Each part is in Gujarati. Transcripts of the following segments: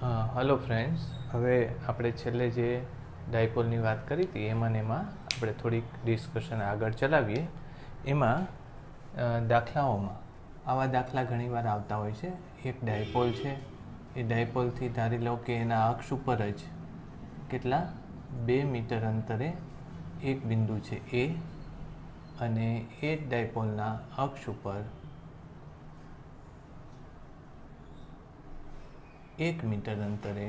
હલો ફ્રેન્ડ્સ, હવે આપણે છેલ્લે જે ડાયપોલની વાત કરી હતી એમાં આપણે થોડીક ડિસ્કશન આગળ ચલાવીએ. એમાં દાખલાઓમાં આવા દાખલા ઘણીવાર આવતા હોય છે. એક ડાયપોલ છે, એ ડાયપોલથી ધારી લો કે એના અક્ષ ઉપર જ કેટલા 2 મીટર અંતરે એક બિંદુ છે એ, અને એ ડાયપોલના અક્ષ ઉપર 1 મીટર અંતરે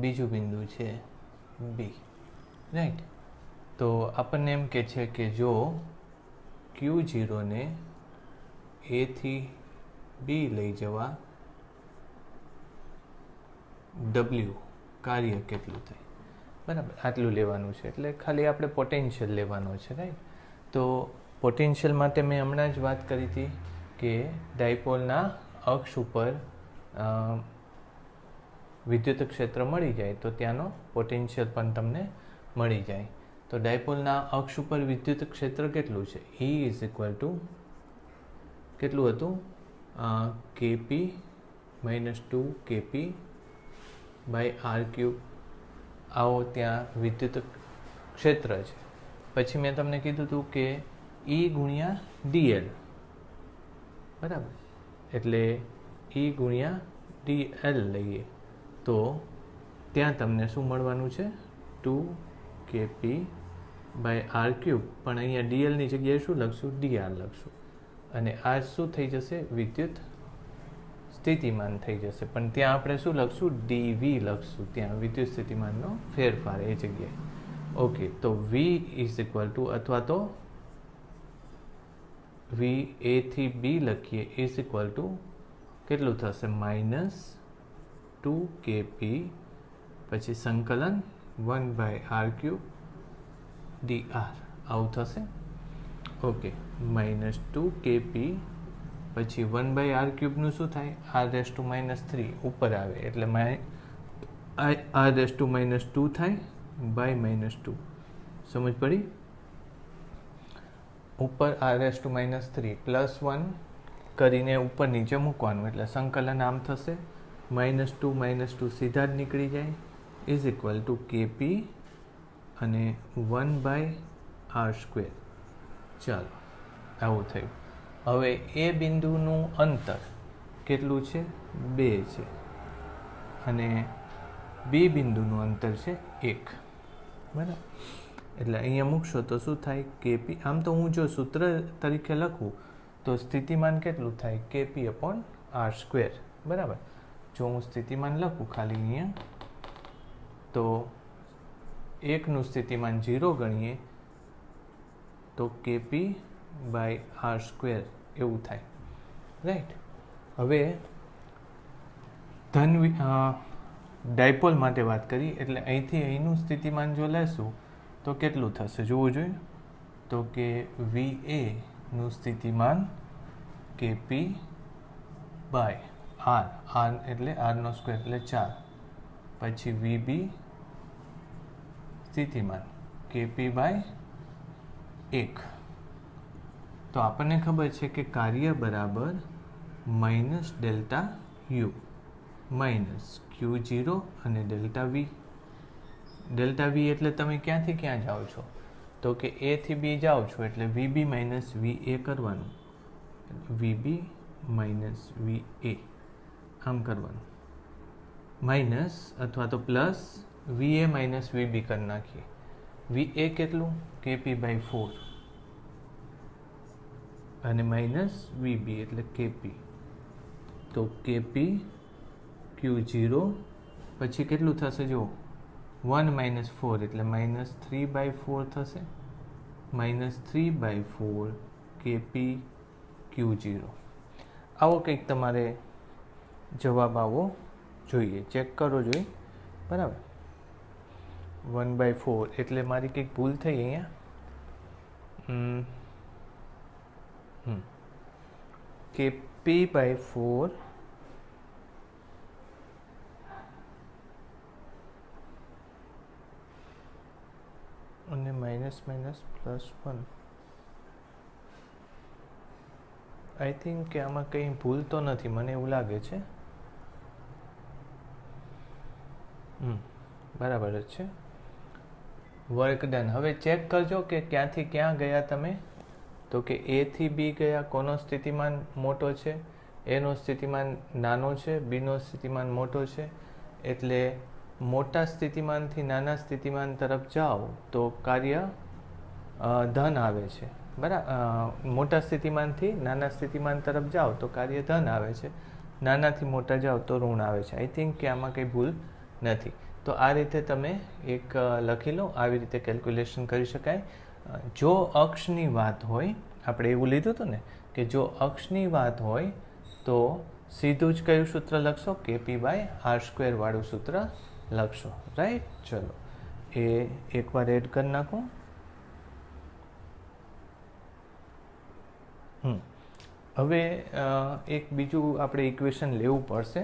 બીજું બિંદુ છે બી. રાઈટ. તો આપણને એમ કે છે કે જો Q0 ને A થી B લઈ જવા W કાર્ય કેટલું થાય, બરાબર, આટલું લેવાનું છે. એટલે ખાલી આપણે પોટેન્શિયલ લેવાનો છે. રાઈટ. તો પોટેન્શિયલ માટે મેં હમણાં જ વાત કરી હતી કે ડાયપોલના અક્ષ ઉપર વિદ્યુત ક્ષેત્ર મળી જાય તો ત્યાંનો પોટેન્શિયલ પણ તમને મળી જાય. તો ડાયપોલના અક્ષ ઉપર વિદ્યુત ક્ષેત્ર કેટલું છે? E ઇઝ ઇક્વલ ટુ કેટલું હતું? KP -2 KP by R3. આવો ત્યાં વિદ્યુત ક્ષેત્ર છે. પછી મેં તમને કીધું હતું કે E ગુણ્યા dl, બરાબર. એટલે E ગુણ્યા dl લઈએ તો ત્યાં તમને શું મળવાનું છે? 2 KP બાય R3. પણ અહીંયા dlની જગ્યાએ શું લખશું? dr લખશું. અને આ શું થઈ જશે? વિદ્યુત સ્થિતિમાન થઈ જશે. પણ ત્યાં આપણે શું લખશું? dv લખશું. ત્યાં વિદ્યુત સ્થિતિમાનનો ફેરફાર એ જગ્યાએ. ઓકે. તો v ઇઝ ઇક્વલ ટુ, અથવા તો v a થી b લખીએ, ઇઝ ઇક્વલ ટુ કેટલું થશે? -2 KP પછી સંકલન 1/R3 dr આવું થશે. ઓકે. -2 KP પછી 1/R3 નું શું થાય? R⁻³ ઉપર આવે એટલે R⁻² થાય બાય -2. સમજ પડી? ઉપર R⁻³ +1 કરીને ઉપર નીચે મૂકવાનું એટલે સંકલન આમ થશે. -2 સીધા જ નીકળી જાય, ઇઝ ઇક્વલ ટુ KP અને 1/R². ચાલો, આવું થયું. હવે એ બિંદુનું અંતર કેટલું છે? 2 છે. અને બી બિંદુનું અંતર છે 1, બરાબર. એટલે અહીંયા મૂકશો તો શું થાય? KP. આમ તો હું જો સૂત્ર તરીકે લખું તો સ્થિતિમાન કેટલું થાય? KP/R², બરાબર. જો હું સ્થિતિમાન લખું ખાલી અહીંયા, તો 1નું સ્થિતિમાન 0 ગણીએ તો KP/R² એવું થાય. રાઈટ. હવે ડાયપોલ માટે વાત કરી એટલે અહીંથી અહીંનું સ્થિતિમાન જો લેશું તો કેટલું થશે જોવું જોઈએ. તો કે VA નું સ્થિતિમાન KP/R, R એટલે R² એટલે 4, પછી VB સ્થિતિમાન KP/1. તો આપણને ખબર છે કે કાર્ય બરાબર -ΔU માઇનસ Q0 અને ΔV. ΔV એટલે તમે ક્યાંથી ક્યાં જાઓ છો? તો કે A થી B જાઓ છો એટલે VB - VA કરવાનું. VB - VA આમ કરવાનું. માઇનસ અથવા તો પ્લસ VA - VB કરી નાખીએ. VA કેટલું? KP/4 અને માઇનસ VB એટલે KP. તો KP Q0 પછી કેટલું થશે? જો 1 - 4 એટલે -3/4 થશે. -3/4 KP Q0. આવો કંઈક તમારે જવાબ આવવો જોઈએ. ચેક કરો જોઈએ, બરાબર. 1/4 એટલે મારી કંઈક ભૂલ થઈ અહીંયા. KP/4 અને -+1. આઈ થિંક કે આમાં કંઈ ભૂલ તો નથી, મને એવું લાગે છે. બરાબર જ છે. Work done. હવે ચેક કરજો કે ક્યાંથી ક્યાં ગયા તમે. તો કે એ થી બી ગયા. કોનો સ્થિતિમાન મોટો છે? એનો સ્થિતિમાન નાનો છે, બીનો સ્થિતિમાન મોટો છે. એટલે મોટા સ્થિતિમાનથી નાના સ્થિતિમાન તરફ જાઓ તો કાર્ય ધન આવે છે. બરાબર. મોટા સ્થિતિમાનથી નાના સ્થિતિમાન તરફ જાઓ તો કાર્ય ધન આવે છે. નાનાથી મોટા જાઓ તો ઋણ આવે છે. આઈ થિંક કે આમાં કંઈ ભૂલ નથી. તો આ રીતે તમે એક લખી લો. આવી રીતે કેલ્ક્યુલેશન કરી શકાય. જો અક્ષની વાત હોય, આપણે એવું લીધું હતું ને કે જો અક્ષની વાત હોય તો સીધું જ કયું સૂત્ર લખશો? KP/R² વાળું સૂત્ર લખશો. રાઈટ. ચલો એ એકવાર એડ કરી નાખું. હવે એક બીજું આપણે ઇક્વેશન લેવું પડશે.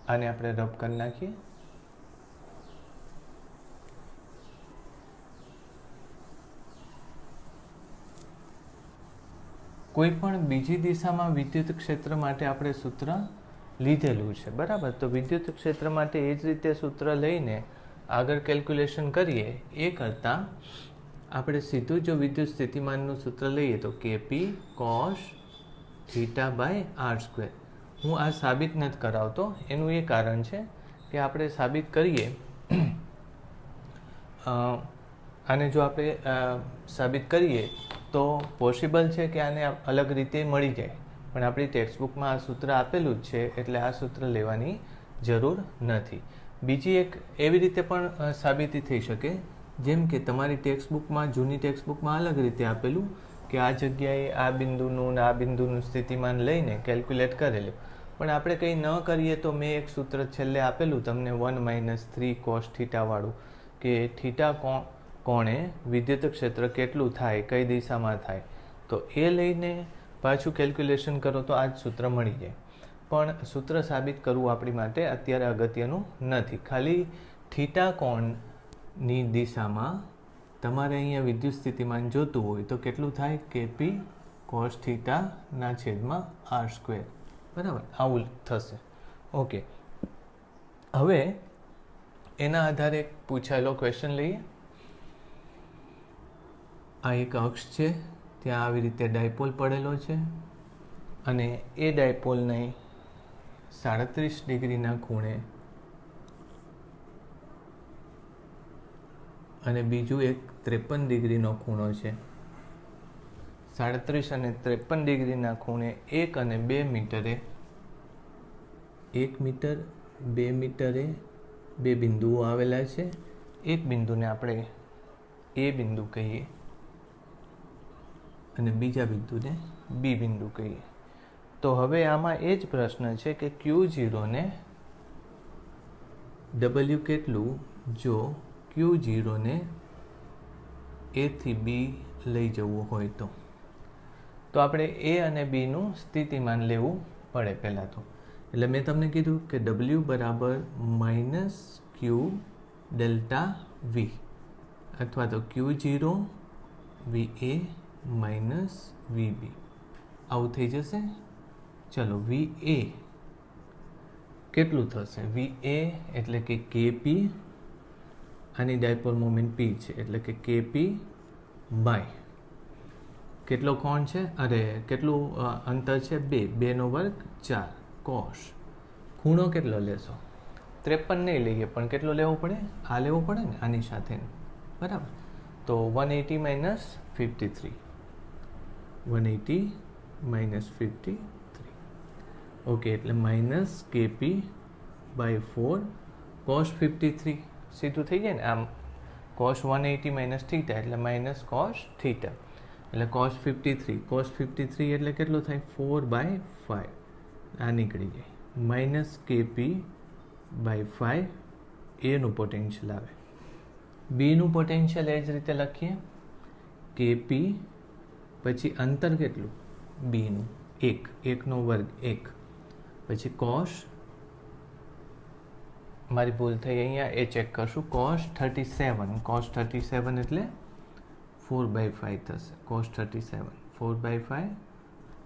આને આપણે રબ કરી નાખીએ. કોઈ પણ બીજી દિશામાં વિદ્યુત ક્ષેત્ર માટે આપણે સૂત્ર લીધેલું છે. બરાબર. તો વિદ્યુત ક્ષેત્ર માટે એ જ રીતે સૂત્ર લઈને આગળ કેલ્ક્યુલેશન કરીએ એ કરતાં આપણે સીધું જો વિદ્યુત સ્થિતિમાનનું સૂત્ર લઈએ તો KP cos θ/R². હું આ સાબિત નથી કરાવતો. એનું એ કારણ છે કે આપણે સાબિત કરીએ આને જો આપણે સાબિત કરીએ તો પોસિબલ છે કે આને અલગ રીતે મળી જાય, પણ આપણી ટેક્સ્ટબુકમાં આ સૂત્ર આપેલું જ છે એટલે આ સૂત્ર લેવાની જરૂર નથી. બીજી એક એવી રીતે પણ સાબિતી થઈ શકે, જેમ કે તમારી ટેક્સ્ટબુકમાં, જૂની ટેક્સ્ટબુકમાં અલગ રીતે આપેલું કે આ જગ્યાએ આ બિંદુનું ને આ બિંદુનું સ્થિતિમાન લઈને કેલ્ક્યુલેટ કરેલું, પણ આપણે કંઈ ન કરીએ તો મેં એક સૂત્ર છેલ્લે આપેલું તમને 1 - 3 cos θ વાળું, કે થીટા કોણે વિદ્યુત ક્ષેત્ર કેટલું થાય, કઈ દિશામાં થાય, તો એ લઈને પાછું કેલ્ક્યુલેશન કરો તો આ જ સૂત્ર મળી જાય. પણ સૂત્ર સાબિત કરવું આપણી માટે અત્યારે અગત્યનું નથી. ખાલી થીટા કોણની દિશામાં તમારે અહીંયા વિદ્યુત સ્થિતિમાન જોતું હોય તો કેટલું થાય? KP cos θ/R². બરાબર. આવું થશે. ઓકે. હવે એના આધારે પૂછાયેલો ક્વેશ્ચન લઈએ. આ એક અક્ષ છે, ત્યાં આવી રીતે ડાયપોલ પડેલો છે અને એ ડાયપોલને 37 ડિગ્રીના ખૂણે અને બીજું એક 53 ડિગ્રીનો ખૂણો છે. 37 અને 53 ડિગ્રીના ખૂણે 1 અને 2 મીટરે 1 મીટર 2 મીટરે બે બિંદુઓ આવેલા છે. એક બિંદુને આપણે એ બિંદુ કહીએ અને બીજા બિંદુને બી બિંદુ કહીએ. તો હવે આમાં એ જ પ્રશ્ન છે કે Q0 ને W કેટલું જો Q0 ને A થી B લઈ જવું હોય તો આપણે A અને B નું સ્થિતિમાન લેવું પડે પહેલાં તો. એટલે મેં તમને કીધું કે W બરાબર -Q ડેલ્ટા V અથવા તો Q0 VA VB આવું થઈ જશે. ચલો VA કેટલું થશે? VA એટલે કે KP, આની ડાયપોલ મોમેન્ટ P છે એટલે કે KP બાય કેટલો કોણ છે? અરે કેટલું અંતર છે? 2 નો વર્ગ 4 cos. ખૂણો કેટલો લેશો? 53 નહીં લઈએ, પણ કેટલો લેવો પડે? આ લેવો પડે ને આની સાથે. બરાબર. તો 180 - 53. 180 - 53. ઓકે. એટલે -KP/4 cos 53 સીધું થઈ જાય ને. આમ cos 180 - θ એટલે -cos θ એટલે cos 53. cos 53 એટલે કેટલું થાય? 4/5. આ નીકળી જાય. -KP/5 A નું પોટેન્શિયલ આવે. B નું પોટેન્શિયલ એ જ રીતે લખીએ. KP પછી અંતર કેટલું? B નું 1 નો વર્ગ 1 પછી cos, મારી ભૂલ થઈ અહીંયા, એ ચેક કરશું. cos 37. cos 37 એટલે 4/5 થશે. cos 37 4/5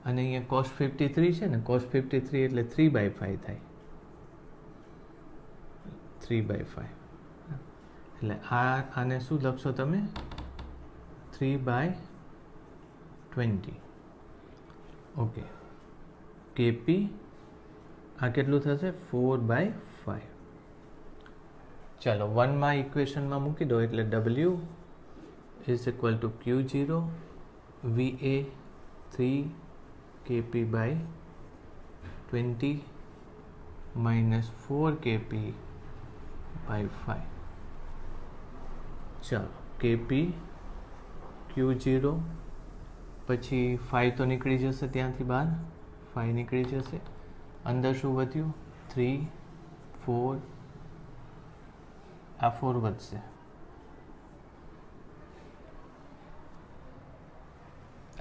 અને અહીંયા cos 53 છે ને, cos 53 એટલે 3/5 થાય, 3/5. એટલે આને શું લખશો તમે? 3/20. ઓકે, KP આ કેટલું થશે? 4/5. ચાલો 1 માં ઇક્વેશનમાં મૂકી દો એટલે W is equal to Q0 VA 3 KP/20 minus 4 KP/5. ચાલો KP Q0 પછી 5 તો નીકળી જશે, ત્યાંથી બહાર 5 નીકળી જશે. અંદર શું વધ્યું? 3 4, આ 4 વધશે,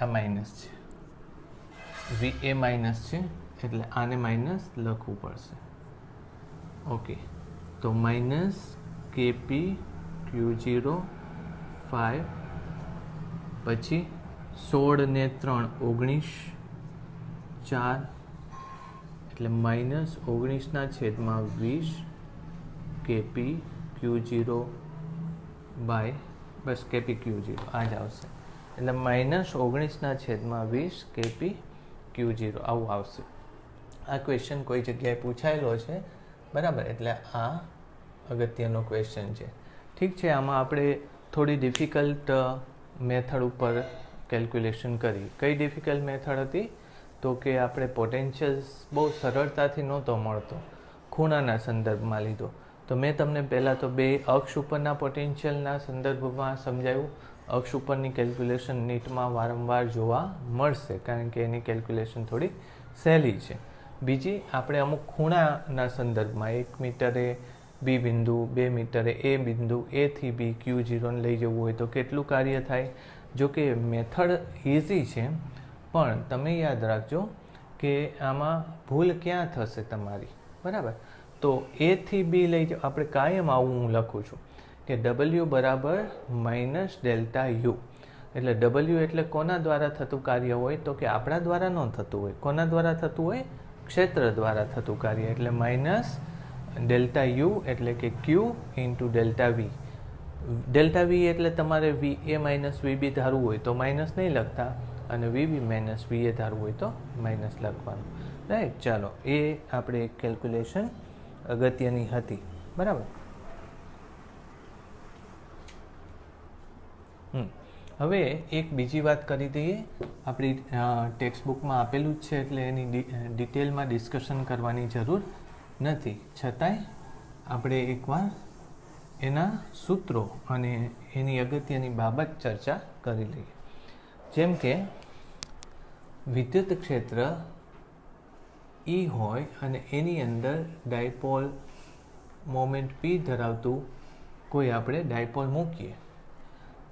આ માઇનસ છે, VA માઇનસ છે એટલે આને માઇનસ લખવું પડશે. ઓકે, તો માઇનસ KP Q0 5 પછી 16 ને 3 19, 4 એટલે માઇનસ 19/20 KP Q0 બાય બસ KP Q0 આ જ આવશે. એટલે માઇનસ 19/20 KP Q0 આવું આવશે. આ ક્વેશ્ચન કોઈ જગ્યાએ પૂછાયેલો છે, બરાબર? એટલે આ અગત્યનો ક્વેશ્ચન છે. ઠીક છે, આમાં આપણે થોડી ડિફિકલ્ટ મેથડ ઉપર કેલ્ક્યુલેશન કરી. કઈ ડિફિકલ્ટ મેથડ હતી? તો કે આપણે પોટેન્શિયલ્સ બહુ સરળતાથી નહોતો મળતો, ખૂણાના સંદર્ભમાં લીધો. તો મેં તમને પહેલાં તો બે અક્ષ ઉપરના પોટેન્શિયલના સંદર્ભમાં સમજાવ્યું. અક્ષ ઉપરની કેલ્ક્યુલેશન નીટમાં વારંવાર જોવા મળશે, કારણ કે એની કેલ્ક્યુલેશન થોડી સહેલી છે. બીજી આપણે અમુક ખૂણાના સંદર્ભમાં 1 મીટરે B બિંદુ, 2 મીટરે A બિંદુ, A થી B Q0 લઈ જવું હોય તો કેટલું કાર્ય થાય. જો કે મેથડ ઇઝી છે, પણ તમે યાદ રાખજો કે આમાં ભૂલ ક્યાં થશે તમારી, બરાબર? તો A થી B લઈ જાઓ, આપણે કાયમ આવું હું લખું છું કે W બરાબર માઇનસ ડેલ્ટા યુ. એટલે W એટલે કોના દ્વારા થતું કાર્ય હોય? તો કે આપણા દ્વારા ન થતું હોય. કોના દ્વારા થતું હોય? ક્ષેત્ર દ્વારા થતું કાર્ય. એટલે માઇનસ ડેલ્ટા યુ એટલે કે Q into delta V. Delta V એટલે તમારે VA માઇનસ VB ધારવું હોય તો માઇનસ નહીં લખતા, અને VB માઇનસ VA ધારવું હોય તો માઇનસ લખવાનું, રાઈટ? ચાલો, એ આપણે એક કેલ્ક્યુલેશન અગત્યની હતી, બરાબર? હવે એક બીજી વાત કરી દઈએ. આપણી ટેક્સ્ટ બુકમાં આપેલું જ છે એટલે એની ડિટેલમાં ડિસ્કશન કરવાની જરૂર નથી, છતાંય આપણે એકવાર એના સૂત્રો અને એની અગત્યની બાબત ચર્ચા કરી લઈએ. જેમ કે વિદ્યુત ક્ષેત્ર E હોય અને એની અંદર ડાયપોલ મોમેન્ટ P ધરાવતું કોઈ આપણે ડાયપોલ મૂકીએ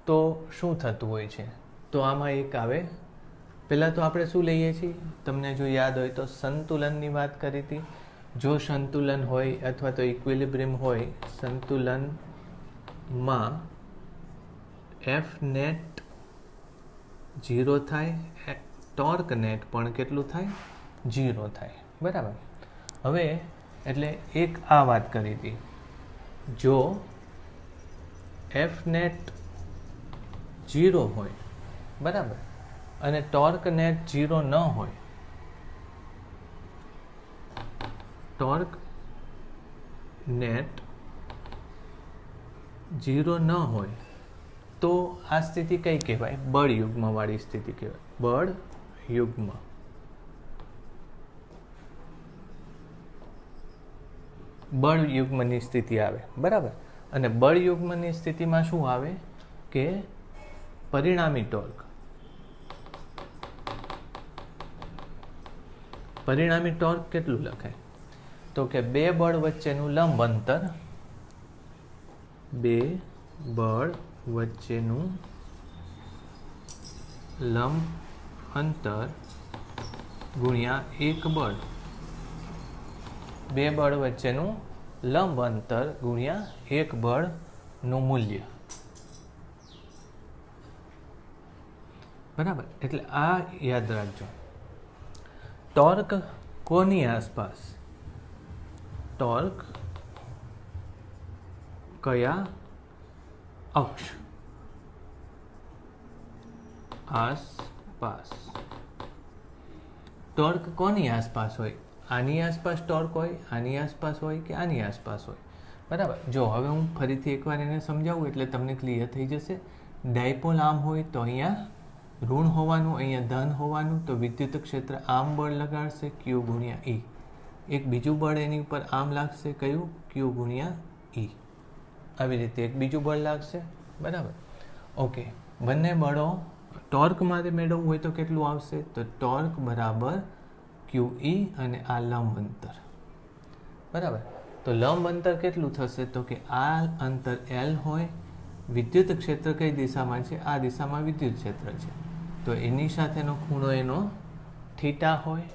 તો શું થતું હોય છે? તો આમાં એક આવે, પહેલાં તો આપણે શું લઈએ છીએ? તમને જો યાદ હોય તો સંતુલનની વાત કરી હતી. જો સંતુલન હોય અથવા તો ઇક્વિલિબ્રિયમ હોય, સંતુલનમાં F નેટ 0 થાય, ટોર્ક નેટ પણ કેટલું થાય? 0 થાય, બરાબર? હવે એટલે એક આ વાત કરી હતી. જો F નેટ 0 હોય, બરાબર, અને ટોર્ક નેટ 0 ન હોય, ટોર્ક નેટ 0 ન હોય તો આ સ્થિતિ કઈ કહેવાય? બળ યુગ્મ વાળી સ્થિતિ કહેવાય. બળ યુગ્મ. બળ યુગ્મની સ્થિતિ આવે, બરાબર? અને બળ યુગ્મની સ્થિતિમાં શું આવે કે પરિણામી ટોર્ક. પરિણામી ટોર્ક કેટલું લખાય? તો કે બે બળ વચ્ચેનું લંબ અંતર, બે બળ વચ્ચેનું લંબ અંતર ગુણ્યા એક બળ. બે બળ વચ્ચેનું લંબ અંતર ગુણ્યા એક બળનું મૂલ્ય, બરાબર? એટલે આ યાદ રાખજો. ટોર્ક કોની આસપાસ, ટોર્ક કયા અક્ષ આસપાસ, ટોર્ક કોની આસપાસ હોય, આની આસપાસ ટોર્ક હોય, આની આસપાસ હોય કે આની આસપાસ હોય. બરાબર. જો હવે હું ફરીથી એકવાર એને સમજાવું એટલે તમને ક્લિયર થઈ જશે. ડાયપોલ આમ હોય તો અહીંયા ઋણ હોવાનું, અહીંયા ધન હોવાનું, તો વિદ્યુત ક્ષેત્ર આમ બળ લગાડશે Q ગુણ્યા E. એક બીજું બળ એની ઉપર આમ લાગશે, કયું? Q ગુણ્યા E. આવી રીતે એક બીજું બળ લાગશે. બરાબર. ઓકે, બંને બળો ટોર્ક મારે મેળવવું હોય તો કેટલું આવશે? તો ટોર્ક બરાબર QE અને આ લંબ અંતર. બરાબર. તો લંબ અંતર કેટલું થશે? તો કે આ અંતર L હોય, વિદ્યુત ક્ષેત્ર કઈ દિશામાં છે? આ દિશામાં વિદ્યુત ક્ષેત્ર છે, તો એની સાથેનો ખૂણો એનો થીટા હોય,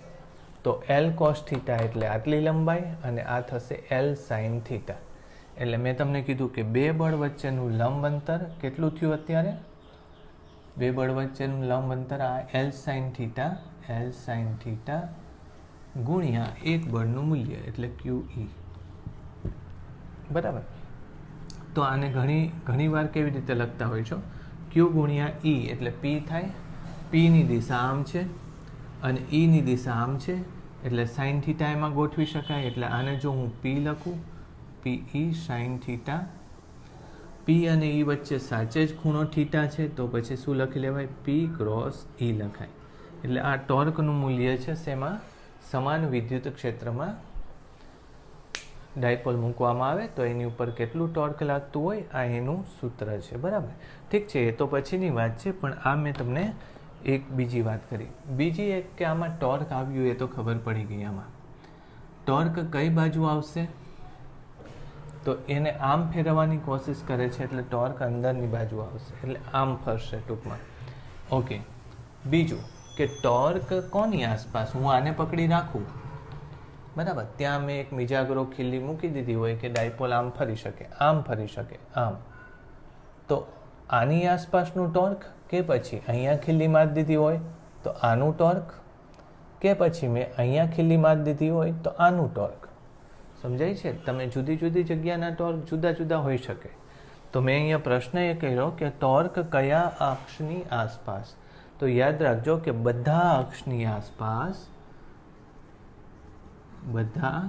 તો L cos થીટા એટલે આટલી લંબાઈ અને આ થશે L sin થીટા. એટલે મેં તમને કીધું કે બે બળ વચ્ચેનું લંબ અંતર કેટલું થયું અત્યારે? બે બળ વચ્ચેનું લંબ અંતર આ L sin થીટા ગુણ્યા એક બળનું મૂલ્ય એટલે QE. બરાબર. તો આને ઘણી વાર કેવી રીતે લખતા હોય છો? Q ગુણ્યા E એટલે P થાય. P ની દિશા આમ છે અને E ની દિશા આમ છે, એટલે sin થીટા એમાં ગોઠવી શકાય. એટલે આને જો હું P લખું, PE sin થીટા, P અને E વચ્ચે સાચે જ ખૂણો થીટા છે, તો પછી શું લખી લેવાય? P ક્રોસ E લખાય. એટલે આ ટોર્કનું મૂલ્ય છે શેમાં? સમાન વિદ્યુત ક્ષેત્રમાં ડાયપોલ મૂકવામાં આવે તો એની ઉપર કેટલું ટોર્ક લાગતું હોય, આ એનું સૂત્ર છે. બરાબર. ઠીક છે, એ તો પછીની વાત છે, પણ આ મેં તમને એક બીજી વાત કરી. બીજી એક કે આમાં ટોર્ક આવ્યું એ તો ખબર પડી ગઈ. આમાં ટોર્ક કઈ બાજુ આવશે? તો એને આમ ફેરવવાની કોશિશ કરે છે એટલે ટોર્ક અંદરની બાજુ આવશે, એટલે આમ ફરશે ટૂંકમાં. ઓકે. બીજું કે ટોર્ક કોની આસપાસ? હું આને પકડી રાખું, બરાબર, ત્યાં મેં એક મિજાગરો ખીલ્લી મૂકી દીધી હોય કે ડાયપોલ આમ ફરી શકે, આમ ફરી શકે, આમ, તો આની આસપાસનું ટોર્ક કે પછી અહીંયા ખીલ્લી મારી દીધી હોય તો આનું ટોર્ક, કે પછી મેં અહીંયા ખીલ્લી મારી દીધી હોય તો આનું ટોર્ક. સમજાય છે? તમે જુદી જુદી જગ્યાના ટોર્ક જુદા જુદા હોઈ શકે. તો મેં અહીંયા પ્રશ્ન એ કર્યો કે ટોર્ક કયા અક્ષની આસપાસ? તો યાદ રાખજો કે બધા અક્ષની આસપાસ, બધા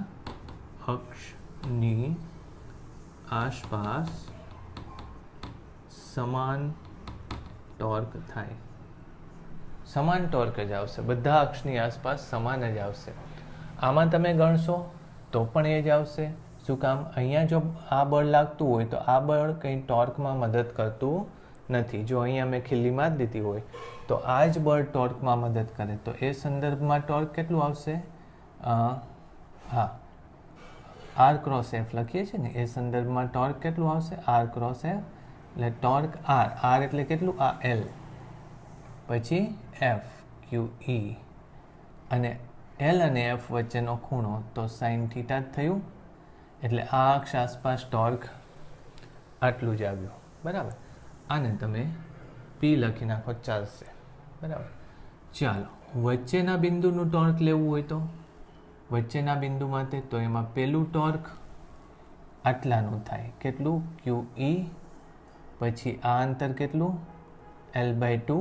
અક્ષની આસપાસ સમાન ટોર્ક થાય. સમાન ટોર્ક જ આવશે, બધા અક્ષની આસપાસ સમાન જ આવશે. આમાં તમે ગણશો તો પણ એ જ આવશે. શું કામ? અહીંયા જો આ બળ લાગતું હોય તો આ બળ કંઈ ટોર્કમાં મદદ કરતું નથી. જો અહીંયા મેં ખીલ્લી મારી દીધી હોય તો આ જ બળ ટોર્કમાં મદદ કરે, તો એ સંદર્ભમાં ટોર્ક કેટલું આવશે? હા, R ક્રોસ F લખીએ છીએ ને, એ સંદર્ભમાં ટોર્ક કેટલું આવશે? R cross F. એટલે ટોર્ક R એટલે કેટલું? આ L, પછી F QE, અને L અને F વચ્ચેનો ખૂણો તો sin થીટા જ થયું. એટલે આ અક્ષ આસપાસ ટોર્ક આટલું જ આવ્યું. બરાબર. આને તમે P લખી નાખો, ચાલશે. બરાબર. ચાલો, વચ્ચેના બિંદુનું ટોર્ક લેવું હોય તો વચ્ચેના બિંદુ માટે, તો એમાં પેલું ટોર્ક આટલાનું થાય. કેટલું? QE, પછી આ અંતર કેટલું? L/2.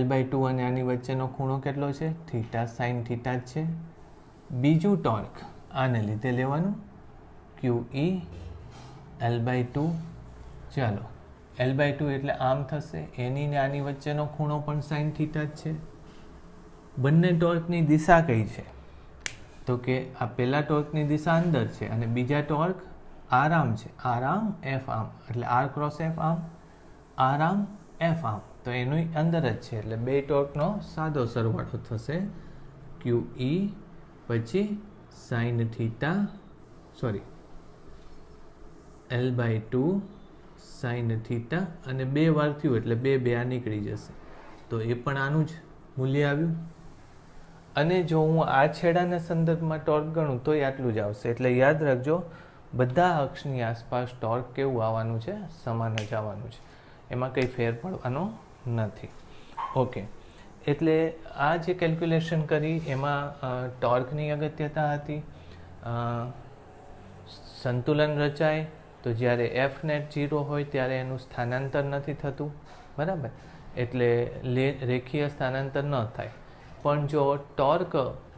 L/2 અને આની વચ્ચેનો ખૂણો કેટલો છે? થીટા, sin થીટા જ છે. બીજું ટોર્ક આને લીધે લેવાનું, QE L/2. ચાલો, L/2 એટલે આમ થશે. એની ને આની વચ્ચેનો ખૂણો પણ sin થીટા જ છે. બંને ટોર્કની દિશા કઈ છે? તો કે આ પહેલા ટોર્કની દિશા અંદર છે અને બીજા ટોર્ક આરામ છે. આરામ F આમ, એટલે R ક્રોસ F આમ, આરામ F આમ, તો એનું અંદર જ છે. એટલે બે ટોર્કનો સાદો સરવાળો થશે, QE પછી sin theta, sorry L/2 sin theta, અને બે વાર થયું એટલે બે આ નીકળી જશે, તો એ પણ આનું જ મૂલ્ય આવ્યું. અને જો હું આ છેડાના સંદર્ભમાં ટોર્ક ગણું તો આટલું જ આવશે. એટલે યાદ રાખજો, બધા અક્ષની આસપાસ ટોર્ક કેવું આવવાનું છે? સમાન જ આવવાનું છે. એમાં કંઈ ફેર પડવાનો નથી. ઓકે. એટલે આ જે કેલ્ક્યુલેશન કરી એમાં ટોર્કની અગત્યતા હતી. સંતુલન રચાય તો જ્યારે એફ નેટ 0 હોય ત્યારે એનું સ્થાનાંતર નથી થતું, બરાબર, એટલે રેખીય સ્થાનાંતર ન થાય. પણ જો ટોર્ક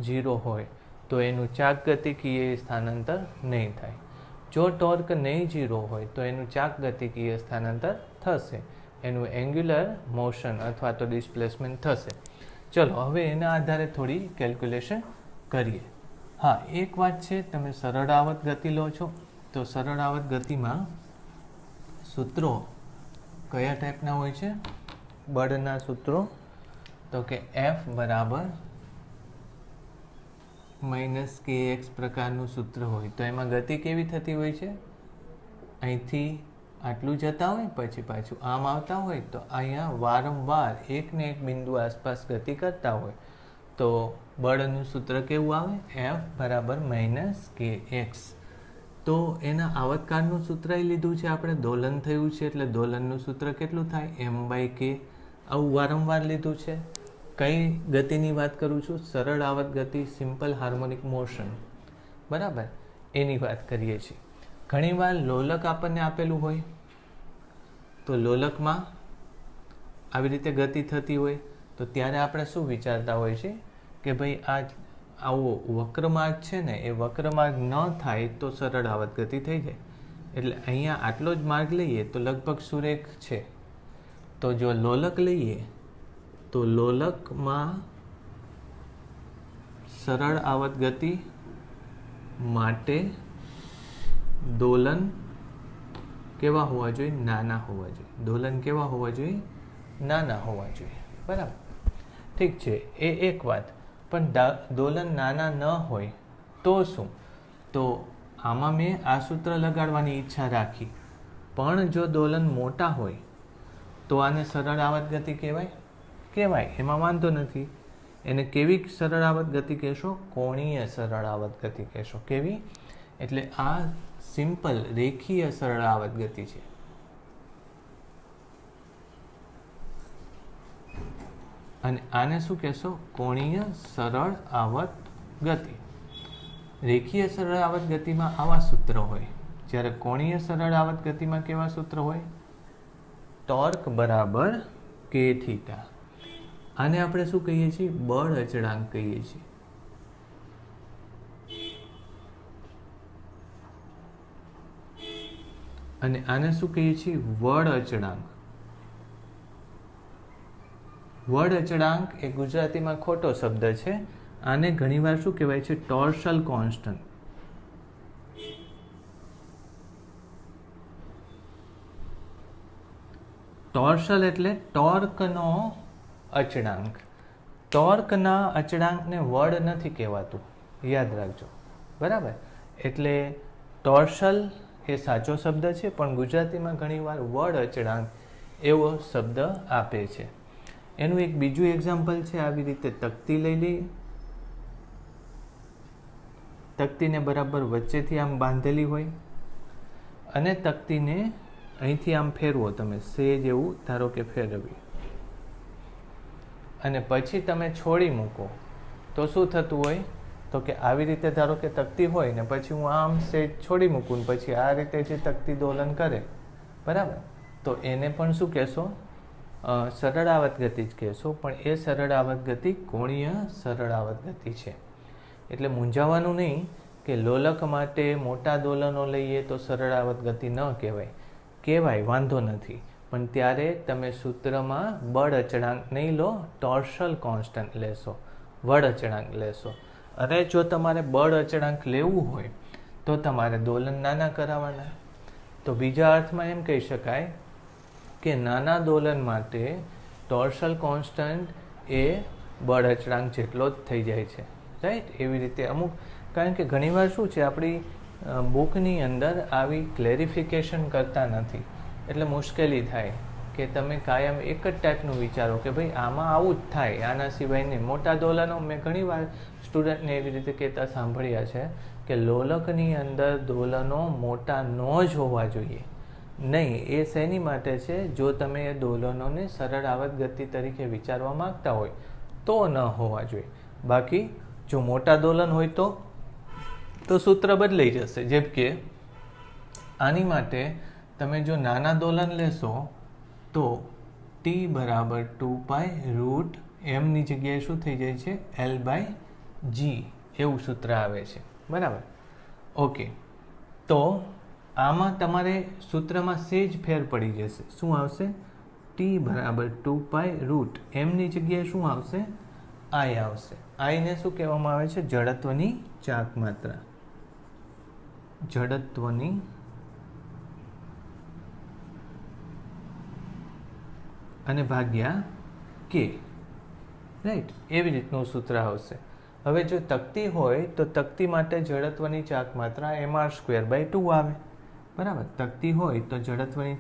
0 હોય તો એનું ચાક ગતિકીય સ્થાનાંતર નહીં થાય. જો ટોર્ક નહીં 0 હોય તો એનું ચાક ગતિકીય સ્થાનાંતર થશે, એનું એંગ્યુલર મોશન અથવા તો ડિસ્પ્લેસમેન્ટ થશે. ચલો હવે એના આધારે થોડી કેલ્ક્યુલેશન કરીએ. હા, એક વાત છે, તમે સરળ આવર્ત ગતિ લો છો તો સરળ આવર્ત ગતિમાં સૂત્રો કયા ટાઈપના હોય છે? બળના સૂત્રો, તો કે F બરાબર -kx પ્રકારનું સૂત્ર હોય. તો એમાં ગતિ કેવી થતી હોય છે? અહીંથી આટલું જતા હોય પછી પાછું આમ આવતા હોય તો અહીંયા વારંવાર એક ને એક બિંદુ આસપાસ ગતિ કરતા હોય તો બળનું સૂત્ર કેવું આવે? F બરાબર -kx. તો એના આવર્તકાળનું સૂત્ર લીધું છે આપણે, દોલન થયું છે એટલે દોલનનું સૂત્ર કેટલું થાય? m/k. આવું વારંવાર લીધું છે. કઈ ગતિની વાત કરું છું? સરળ આવર્ત ગતિ, સિમ્પલ હાર્મોનિક મોશન, બરાબર, એની વાત કરીએ છીએ. ઘણીવાર લોલક આપણને આપેલું હોય તો લોલકમાં આવી રીતે ગતિ થતી હોય તો ત્યારે આપણે શું વિચારતા હોય છે કે ભાઈ આ આવો વક્રમાર્ગ છે ને, એ વક્રમાર્ગ ન થાય તો સરળ આવર્ત ગતિ થઈ જાય. એટલે અહીંયા આટલો જ માર્ગ લઈએ તો લગભગ સુરેખ છે. તો જો લોલક લઈએ તો લોલકમાં સરળ આવર્ત ગતિ માટે દોલન કેવા હોવા જોઈએ? નાના હોવા જોઈએ. દોલન કેવા હોવા જોઈએ? નાના હોવા જોઈએ, બરાબર. ઠીક છે, એ એક વાત. પણ દોલન નાના ન હોય તો શું? તો આમાં મેં આ સૂત્ર લગાડવાની ઈચ્છા રાખી, પણ જો દોલન મોટા હોય તો આને સરળ આવર્ત ગતિ કહેવાય? કહેવાય, એમાં વાંધો નથી. એને કેવી સરળ આવર્ત ગતિ કહેશો? કોણીય સરળ આવર્ત ગતિ કહેશો. કેવી? એટલે આ સિમ્પલ રેખીય સરળ આવર્ત ગતિ છે. અને આને શું કહેશો? કોણીય સરળ આવર્ત ગતિ. રેખીય સરળ આવર્ત ગતિમાં આવા સૂત્ર હોય, જ્યારે કોણીય સરળ આવર્ત ગતિમાં કેવા સૂત્ર હોય? ટોર્ક બરાબર k થીટા. આને આપણે શું કહીએ છીએ? બળ અચળાંક કહીએ છીએ. અને આને શું કહીએ છીએ? વળ અચળાંક. વળ અચળાંક એ ગુજરાતીમાં ખોટો શબ્દ છે. આને ઘણીવાર શું કહેવાય છે? ટોર્શલ કોન્સ્ટન્ટ. ટોર્શલ એટલે ટોર્કનો અચળાંક. ટોર્કના અચળાંકને વળ નથી કહેવાતું, યાદ રાખજો, બરાબર. એટલે ટોર્શલ એ સાચો શબ્દ છે, પણ ગુજરાતીમાં ઘણીવાર વળ અચળાંક એવો શબ્દ આપે છે. એનું એક બીજું એક્ઝામ્પલ છે. આવી રીતે તકતી લઈ લઈએ. તકતીને બરાબર વચ્ચેથી આમ બાંધેલી હોય અને તકતીને અહીંથી આમ ફેરવો તમે, સેજ એવું ધારો કે ફેરવી, અને પછી તમે છોડી મૂકો તો શું થતું હોય? તો કે આવી રીતે ધારો કે તકતી હોય ને પછી હું આમ સેજ છોડી મૂકું ને પછી આ રીતે જે તકતી દોલન કરે, બરાબર, તો એને પણ શું કહેશો? સરળ આવર્ત ગતિ જ કહેશો. પણ એ સરળ આવર્ત ગતિ કોણીય સરળ આવર્ત ગતિ છે. એટલે મૂંઝાવાનું નહીં કે લોલક માટે મોટા દોલનો લઈએ તો સરળ આવર્ત ગતિ ન કહેવાય. કહેવાય, વાંધો નથી, પણ ત્યારે તમે સૂત્રમાં બળ અચળાંક નહીં લો, ટોર્શલ કોન્સ્ટન્ટ લેશો, વળ અચળાંક લેશો. અને જો તમારે બળ અચળાંક લેવું હોય તો તમારે દોલન નાના કરાવવાના. તો બીજા અર્થમાં એમ કહી શકાય કે નાના દોલન માટે ટોર્શલ કોન્સ્ટન્ટ એ બળ અચળાંક જેટલો જ થઈ જાય છે, રાઈટ. એવી રીતે અમુક, કારણ કે ઘણીવાર શું છે, આપણી બુકની અંદર આવી ક્લેરિફિકેશન કરતા નથી, એટલે મુશ્કેલી થાય કે તમે કાયમ એક જ ટાઈપનું વિચારો કે ભાઈ આમાં આવું જ થાય, આના સિવાય નહીં. મોટા દોલનો મેં ઘણીવાર સ્ટુડન્ટને એવી રીતે કહેતા સાંભળ્યા છે કે લોલકની અંદર દોલનો મોટા ન જ હોવા જોઈએ. નહીં, એ શેની માટે છે? જો તમે એ દોલનોને સરળ આવર્ત ગતિ તરીકે વિચારવા માંગતા હોય તો ન હોવા જોઈએ. બાકી જો મોટા દોલન હોય તો સૂત્ર બદલાઈ જશે. જેમ કે આની માટે તમે જો નાના દોલન લેશો તો t બરાબર 2π√, એમની જગ્યાએ શું થઈ જાય છે, L/g એવું સૂત્ર આવે છે. બરાબર. ઓકે, તો આમાં તમારે સૂત્રમાં સેજ ફેર પડી જશે. શું આવશે? t બરાબર 2π√, એમની જગ્યાએ શું આવશે, I આવશે. I ને શું કહેવામાં આવે છે? જડત્વની ચાક માત્રા. જડત્વની અને ભાગ્યા k, રાઈટ? એવી રીતનું સૂત્ર આવશે. હવે જો તકતી હોય તો તકતી માટે જડત્વની ચાક માત્રા mr²/2 આવે. બરાબર. તકતી હોય તો જડત્વની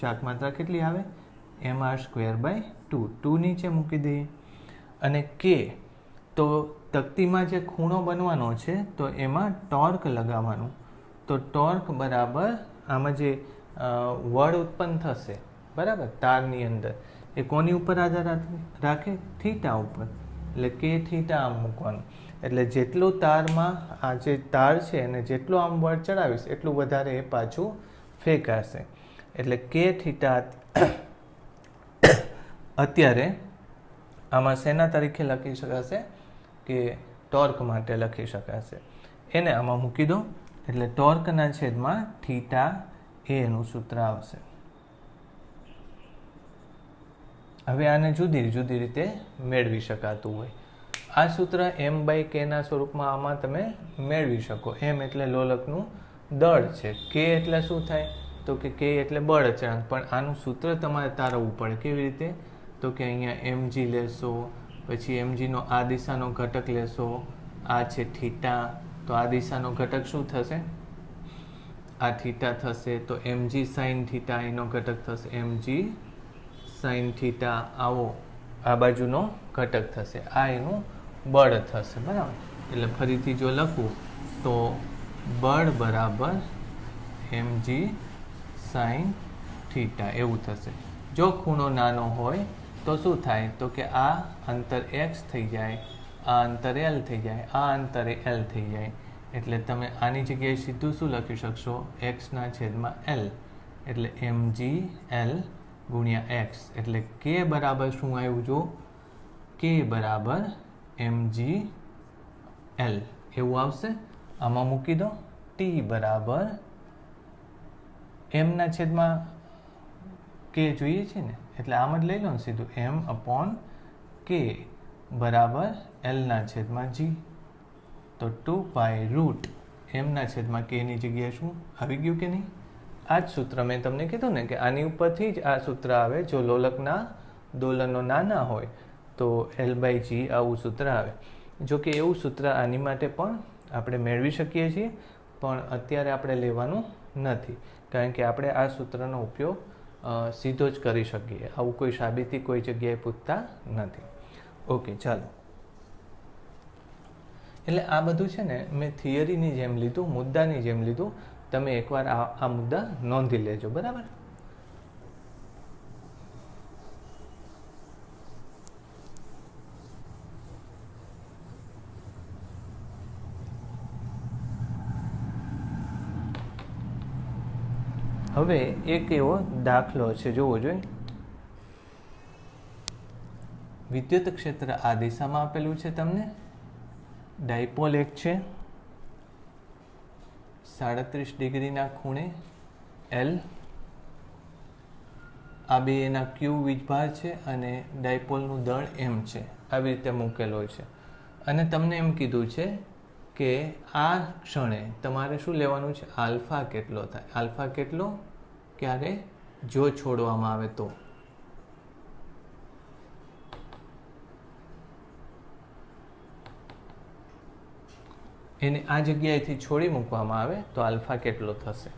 ચાક માત્રા કેટલી આવે? mr²/2. 2 નીચે મૂકી દઈએ. અને k, તો તકતીમાં જે ખૂણો બનવાનો છે તો એમાં ટોર્ક લગાવવાનું. તો ટોર્ક બરાબર આમાં જે વળ ઉત્પન્ન થશે, બરાબર, તારની અંદર, એ કોની ઉપર આધાર રાખે? થીટા ઉપર. એટલે કે થીટા આમ મૂકવાનું. એટલે જેટલું તારમાં આ જે તાર છે એને જેટલું આમ બળ ચડાવીશ એટલું વધારે એ પાછું ફેંકાશે. એટલે કે થીટા અત્યારે આમાં શેના તરીકે લખી શકાશે? કે ટોર્ક માટે લખી શકાશે. એને આમાં મૂકી દો એટલે ટોર્કના છેદમાં થીટા એનું સૂત્ર આવશે. હવે આને જુદી જુદી રીતે મેળવી શકાતું હોય. આ સૂત્ર m/k ના સ્વરૂપમાં આમાં તમે મેળવી શકો. m એટલે લોલકનું દળ છે. k એટલે શું થાય? તો કે k એટલે બળ અચળાંક. પણ આનું સૂત્ર તમારે તારવવું પડે. કેવી રીતે? તો કે અહીંયા mg લેશો, પછી mg નો આ દિશાનો ઘટક લેશો, આ છે થીટા, તો આ દિશાનો ઘટક શું થશે? આ થીટા થશે. તો mg sin થીટા એનો ઘટક થશે mg sin થીટા. આવો આ બાજુનો ઘટક થશે, આ એનું બળ થશે. બરાબર. એટલે ફરીથી જો લખું તો બળ બરાબર mg sin થીટા એવું થશે. જો ખૂણો નાનો હોય તો શું થાય? તો કે આ અંતર x થઈ જાય, આ અંતર l થઈ જાય, આ અંતરે l થઈ જાય. એટલે તમે આની જગ્યાએ સીધું શું લખી શકશો? x/l. એટલે mg l ગુણ્યા x. એટલે k બરાબર શું આવ્યું? જો k બરાબર mg l એવું આવશે. આમાં મૂકી દો. t બરાબર m/, k જોઈએ છે ને, એટલે આમ જ લઈ લો ને સીધું. m/k બરાબર l/g. તો 2π√, m/k ની જગ્યાએ શું આવી ગયું કે નહીં? આ જ સૂત્ર મેં તમને કીધું ને કે આની ઉપરથી જ આ સૂત્ર આવે. જો લોલકના દોલનો નાના હોય તો L/g આવું સૂત્ર આવે. જો કે એવું સૂત્ર આની માટે પણ આપણે મેળવી શકીએ છીએ, પણ અત્યારે આપણે લેવાનું નથી, કારણ કે આપણે આ સૂત્રનો ઉપયોગ સીધો જ કરી શકીએ. આવું કોઈ સાબિતી કોઈ જગ્યાએ પૂછતા નથી. ઓકે, ચાલો. એટલે આ બધું છે ને મેં થિયરીની જેમ લીધું, મુદ્દાની જેમ લીધું. તમે એકવાર આ મુદ્દા નોંધી લેજો. બરાબર. હવે એક એવો દાખલો છે, જોવો જોઈએ. વિદ્યુત ક્ષેત્ર આ દિશામાં આપેલું છે તમને. ડાયપોલ એક છે 37 ડિગ્રીના ખૂણે L. આ બે એના Q વીજભાર છે અને ડાયપોલનું દળ m છે. આવી રીતે મૂકેલો છે. અને તમને એમ કીધું છે કે આ ક્ષણે તમારે શું લેવાનું છે? આલ્ફા કેટલો થાય. આલ્ફા કેટલો? ક્યારે? જો છોડવામાં આવે તો. એને આ જગ્યાએથી છોડી મૂકવામાં આવે તો આલ્ફા કેટલો થશે?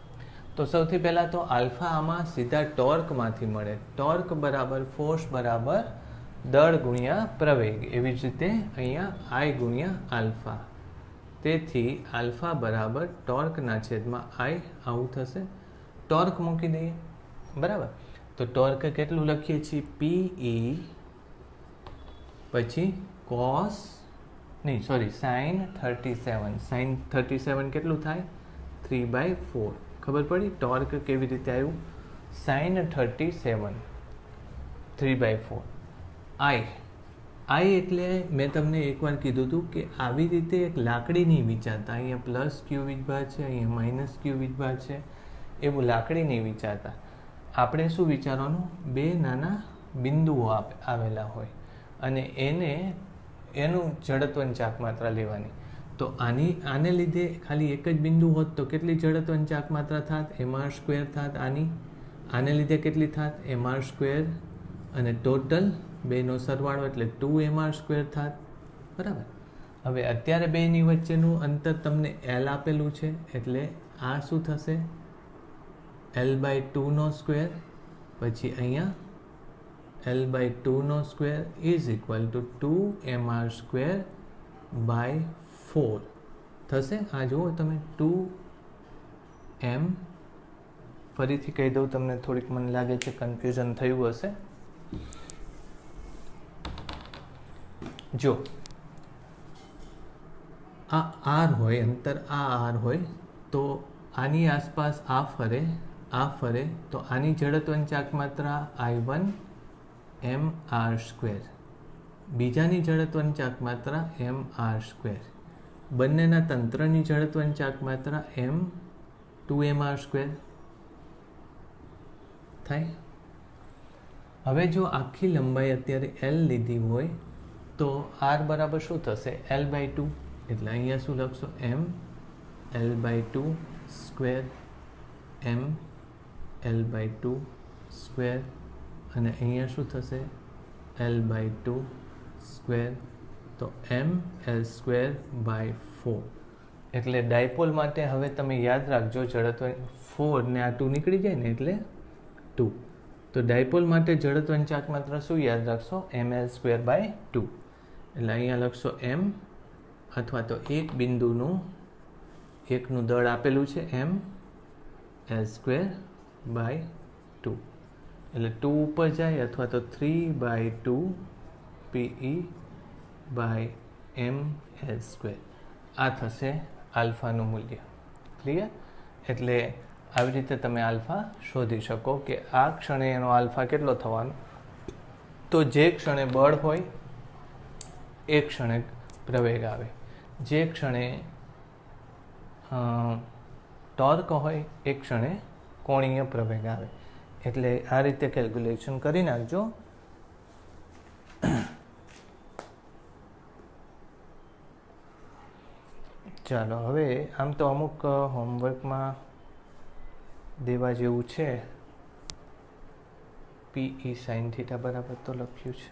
તો સૌથી પહેલાં તો આલ્ફા આમાં સીધા ટોર્કમાંથી મળે. ટોર્ક બરાબર ફોર્સ બરાબર દળ ગુણ્યા પ્રવેગ. એવી જ રીતે અહીંયા I ગુણ્યા આલ્ફા. તેથી આલ્ફા બરાબર ટોર્કના છેદમાં I આવું થશે. ટોર્ક મૂકી દઈએ. બરાબર. તો ટોર્ક કેટલું લખીએ છીએ? PE પછી કોસ નહીં સોરી સાઇન 37. સાઇન 37 કેટલું થાય? 3/4. ખબર પડી ટોર્ક કેવી રીતે આવ્યું? સાઇન 37 3/4. આઈ એટલે મેં તમને એકવાર કીધું હતું કે આવી રીતે એક લાકડી નહીં વિચારતા. અહીંયા પ્લસ ક્યુ વીજભાર છે, અહીંયા માઇનસ ક્યુ વીજભાર છે, એવું લાકડી નહીં વિચારતા. આપણે શું વિચારવાનું? બે નાના બિંદુઓ આવેલા હોય અને એનું જડત્વની ચાક માત્રા લેવાની. તો આને લીધે ખાલી એક જ બિંદુ હોત તો કેટલી જડત્વની ચાક માત્રા થાત? mr² થાત. આને લીધે કેટલી થાત? mr². અને ટોટલ બેનો સરવાળો એટલે 2mr² થાત. બરાબર. હવે અત્યારે બેની વચ્ચેનું અંતર તમને l આપેલું છે એટલે આ શું થશે? l/2² પછી અહીંયા l/2² is equal to 2mr²/4 થશે. આ જુઓ તમે 2m. ફરીથી કહી દઉં તમને, થોડીક મને લાગે છે કન્ફ્યુઝન થયું હશે. જો આ r હોય, અંતર આ r હોય તો આની આસપાસ આ ફરે તો આની જડત્વની ચાક માત્રા I1 mr², બીજાની જડત્વની ચાક માત્રા mr², બંનેના તંત્રની જડત્વની ચાક માત્રા 2mr² થાય. હવે જો આખી લંબાઈ અત્યારે l લીધી હોય તો r બરાબર શું થશે? l/2. એટલે અહીંયા શું લખશો? m l/2² m l/2² અને અહીંયા શું થશે? l/2². તો m l²/4. એટલે ડાયપોલ માટે હવે તમે યાદ રાખજો, જડત્વ 4 ને આ 2 નીકળી જાય ને એટલે 2. તો ડાયપોલ માટે જડત્વની ચાક માત્રા શું યાદ રાખશો? ml²/2. એટલે અહીંયા લખશો m, અથવા તો એક બિંદુનું એકનું દળ આપેલું છે m l²/2. એટલે 2 ઉપર જાય અથવા તો 3/2 pe/ml². આ થશે આલ્ફાનું મૂલ્ય. ક્લિયર? એટલે આવી રીતે તમે આલ્ફા શોધી શકો કે આ ક્ષણે એનો આલ્ફા કેટલો થવાનો? તો જે ક્ષણે બળ હોય એ ક્ષણે પ્રવેગ આવે, જે ક્ષણે ટોર્ક હોય એ ક્ષણે કોણીય પ્રવેગ આવે. એટલે આ રીતે કેલ્ક્યુલેશન કરી નાખજો. ચાલો હવે આમ તો અમુક હોમવર્કમાં દેવા જેવું છે. PE sin θ બરાબર તો લખ્યું છે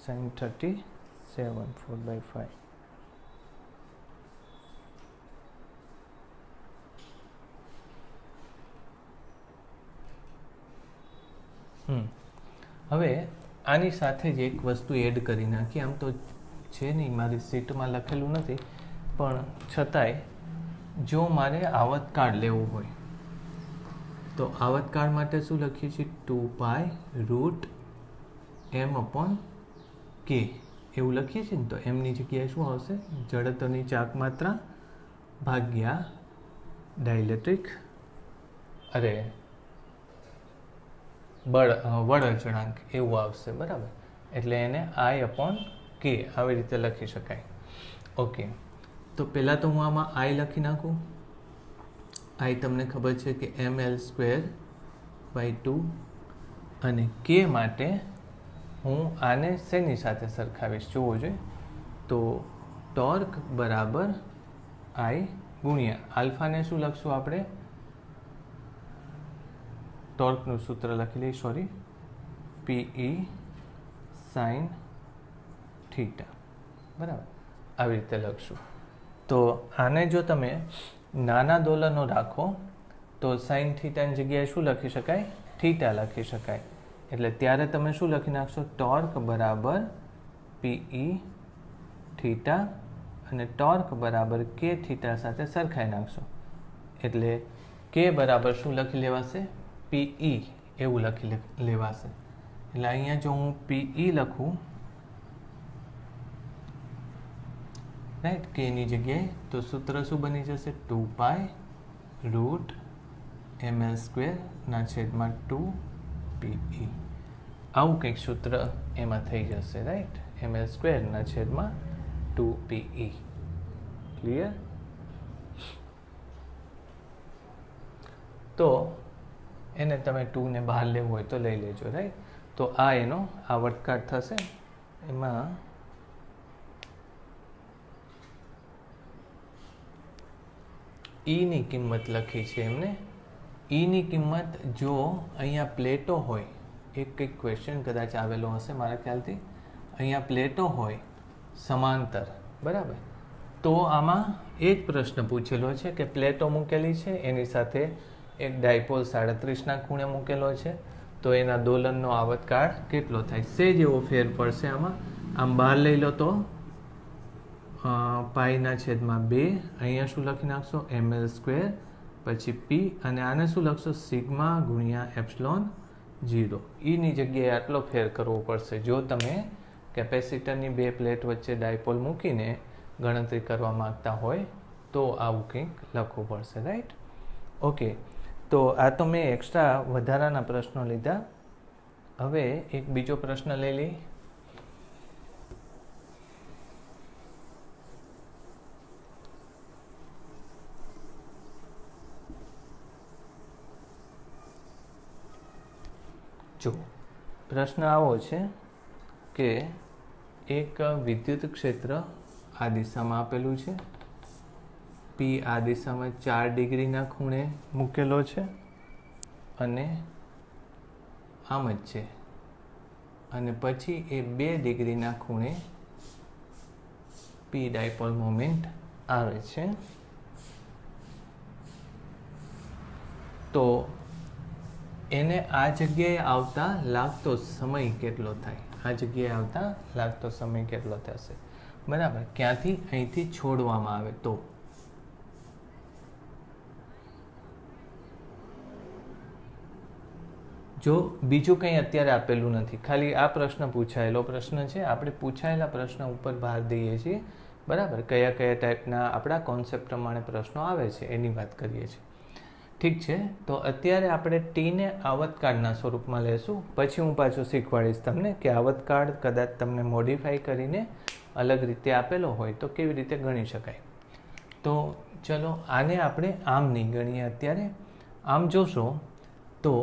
sin 37 4/5. હવે આની સાથે જ એક વસ્તુ એડ કરી નાખી. આમ તો છે નહીં, મારી સીટમાં લખેલું નથી, પણ છતાંય જો મારે આવતકાળ લેવું હોય તો આવતકાળ માટે શું લખીએ છીએ? 2π√m/k એવું લખીએ છીએ ને. તો એમની જગ્યાએ શું આવશે? જડત્વની ચાક માત્રા ભાગ્યા ડાઇલેક્ટ્રિક બળ અચળાંક એવું આવશે. બરાબર. એટલે એને I/k આવી રીતે લખી શકાય. ઓકે, તો પહેલાં તો હું આમાં I લખી નાખું. I તમને ખબર છે કે ml²/2 અને k માટે હું આને શેની સાથે સરખાવીશ જોવો જોઈએ. તો ટોર્ક બરાબર I ગુણ્યા આલ્ફાને શું લખશું આપણે? ટોર્કનું સૂત્ર લખી લઈએ, સોરી, PE sin θ. બરાબર, આવી રીતે લખશું. તો આને જો તમે નાના દોલનો રાખો તો sin θ ની જગ્યાએ શું લખી શકાય? થીટા લખી શકાય. એટલે ત્યારે તમે શું લખી નાખશો? ટોર્ક બરાબર PE θ અને ટોર્ક બરાબર k θ સાથે સરખાઈ નાખશો. એટલે k બરાબર શું લખી લેવાશે? PE એવું લખી લેવાશે. એટલે અહીંયા જો હું PE લખું, રાઈટ, કે ની જગ્યાએ, તો સૂત્ર શું બની જશે? 2π√ml²/2PE. આવું કંઈક સૂત્ર એમાં થઈ જશે, રાઈટ, ml²/2PE. ક્લિયર? તો એને તમે 2 ને બહાર લેવું હોય તો લઈ લેજો, રાઈટ. તો આ એનો આવર્તકાળ થશે. એમાં ની કિંમત લખી છે એમને. ની કિંમત જો અહીંયા પ્લેટો હોય, એક કંઈક ક્વેશ્ચન કદાચ આવેલો હશે મારા ખ્યાલથી, અહીંયા પ્લેટો હોય સમાંતર, બરાબર, તો આમાં એ જ પ્રશ્ન પૂછેલો છે કે પ્લેટો મૂકેલી છે, એની સાથે એક ડાયપોલ 37ના ખૂણે મૂકેલો છે, તો એના દોલનનો આવર્તકાળ કેટલો થાય? સેજ એવો ફેર પડશે આમાં. આમ બહાર લઈ લો તો π/2, અહીંયા શું લખી નાખશો? ml², પછી p, અને આને શું લખશો? σ/ε0. ની જગ્યાએ આટલો ફેર કરવો પડશે જો તમે કેપેસિટરની બે પ્લેટ વચ્ચે ડાયપોલ મૂકીને ગણતરી કરવા માંગતા હોય તો આવું કંઈક લખવું પડશે, રાઈટ. ઓકે, તો આ તો મેં એક્સ્ટ્રા વધારાના પ્રશ્નો લીધા. હવે એક બીજો પ્રશ્ન લઈ લઈ. જો પ્રશ્ન આવો છે કે એક વિદ્યુત ક્ષેત્ર આ દિશામાં આપેલું છે, P આ દિશામાં 4 ડિગ્રીના ખૂણે મૂકેલો છે, અને આમ જ છે, અને પછી એ 2 ડિગ્રીના ખૂણે P ડાયપોલ મોમેન્ટ આવે છે. તો એને આ જગ્યાએ આવતા લાગતો સમય કેટલો થાય? આ જગ્યાએ આવતા લાગતો સમય કેટલો થશે? બરાબર, ક્યાંથી? અહીંથી છોડવામાં આવે તો. જો બીજું કંઈ અત્યારે આપેલું નથી, ખાલી આ પ્રશ્ન પૂછાયેલો પ્રશ્ન છે. આપણે પૂછાયેલા પ્રશ્ન ઉપર ભાર દઈએ છીએ, બરાબર, કયા કયા ટાઈપના આપણા કોન્સેપ્ટ પ્રમાણે પ્રશ્નો આવે છે એની વાત કરીએ છીએ. ઠીક છે, તો અત્યારે આપણે ટીને આવર્તકાળના સ્વરૂપમાં લેશું. પછી હું પાછું શીખવાડીશ તમને કે આવર્તકાળ કદાચ તમને મોડિફાઈ કરીને અલગ રીતે આપેલો હોય તો કેવી રીતે ગણી શકાય. તો ચલો આને આપણે આમ નહીં ગણીએ અત્યારે. આમ જોશો તો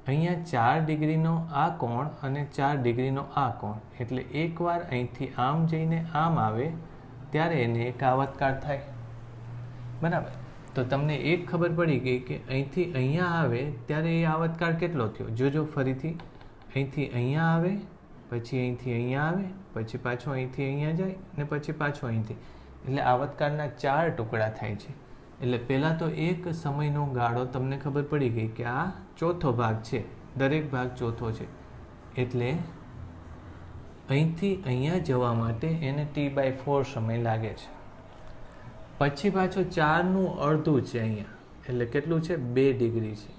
અહીંયા 4 ડિગ્રીનો આ કોણ અને 4 ડિગ્રીનો આ કોણ, એટલે એકવાર અહીંથી આમ જઈને આમ આવે ત્યારે એને એક આવર્તકાળ થાય, બરાબર. તો તમને એક ખબર પડી ગઈ કે અહીંથી અહીંયા આવે ત્યારે એ આવર્તકાળ કેટલો થયો. જોજો ફરીથી, અહીંથી અહીંયા આવે, પછી અહીંથી અહીંયા આવે, પછી પાછો અહીંથી અહીંયા જાય, ને પછી પાછો અહીંથી, એટલે આવર્તકાળના 4 ટુકડા થાય છે. એટલે પહેલાં તો એક સમયનો ગાળો તમને ખબર પડી ગઈ કે આ ચોથો ભાગ છે, દરેક ભાગ ચોથો છે, એટલે અહીંથી અહીંયા જવા માટે એને T/4 સમય લાગે છે. પછી પાછો 4નું અડધું છે અહીંયા, એટલે કેટલું છે? 2 ડિગ્રી છે.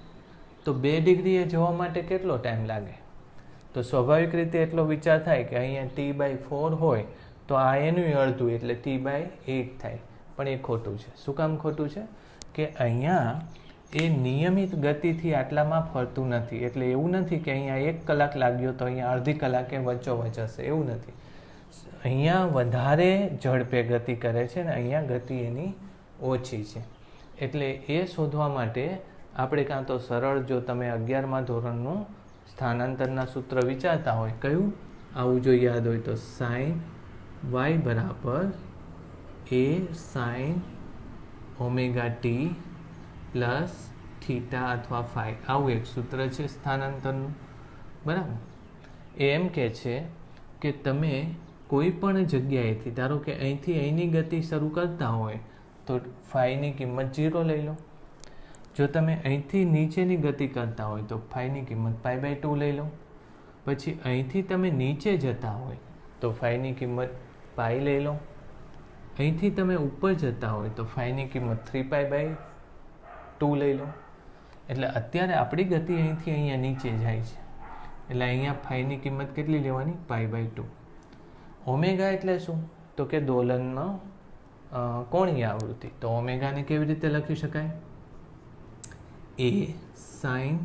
તો 2 ડિગ્રીએ જવા માટે કેટલો ટાઈમ લાગે? તો સ્વાભાવિક રીતે એટલો વિચાર થાય કે અહીંયા T/4 હોય તો આ એનું અડધું એટલે T/8 થાય. પણ એ ખોટું છે. શું કામ ખોટું છે? કે અહીંયા એ નિયમિત ગતિથી આટલામાં ફરતું નથી. એટલે એવું નથી કે અહીંયા 1 કલાક લાગ્યો તો અહીંયા અડધી કલાકે વચ્ચોવચ હશે, એવું નથી. અહીંયા વધારે ઝડપે ગતિ કરે છે ને અહીંયા ગતિ એની ઓછી છે. એટલે એ શોધવા માટે આપણે કાં તો સરળ, જો તમે 11મા ધોરણનું સ્થાનાંતરના સૂત્ર વિચારતા હોય, કયું આવું જો યાદ હોય તો sin y બરાબર a sin omega T plus theta અથવા ફાઈ, આવું એક સૂત્ર છે સ્થાનાંતરનું, બરાબર. એ એમ કહે છે કે તમે કોઈ પણ જગ્યાએથી, ધારો કે અહીંથી અહીંની ગતિ શરૂ કરતા હોય તો ફાઈની કિંમત 0 લઈ લો. જો તમે અહીંથી નીચેની ગતિ કરતા હોય તો ફાઈની કિંમત π/2 લઈ લો. પછી અહીંથી તમે નીચે જતા હોય તો ફાઈની કિંમત π લઈ લો. અહીંથી તમે ઉપર જતા હોય તો ફાઈની કિંમત 3π/2 લઈ લો. એટલે અત્યારે આપણી ગતિ અહીંથી અહીંયા નીચે જાય છે, એટલે અહીંયા ફાઈની કિંમત કેટલી લેવાની? π/2. ઓમેગા એટલે શું? તો કે દોલનમાં કોણીય આવૃત્તિ. તો ઓમેગાને કેવી રીતે લખી શકાય? એ સાઇન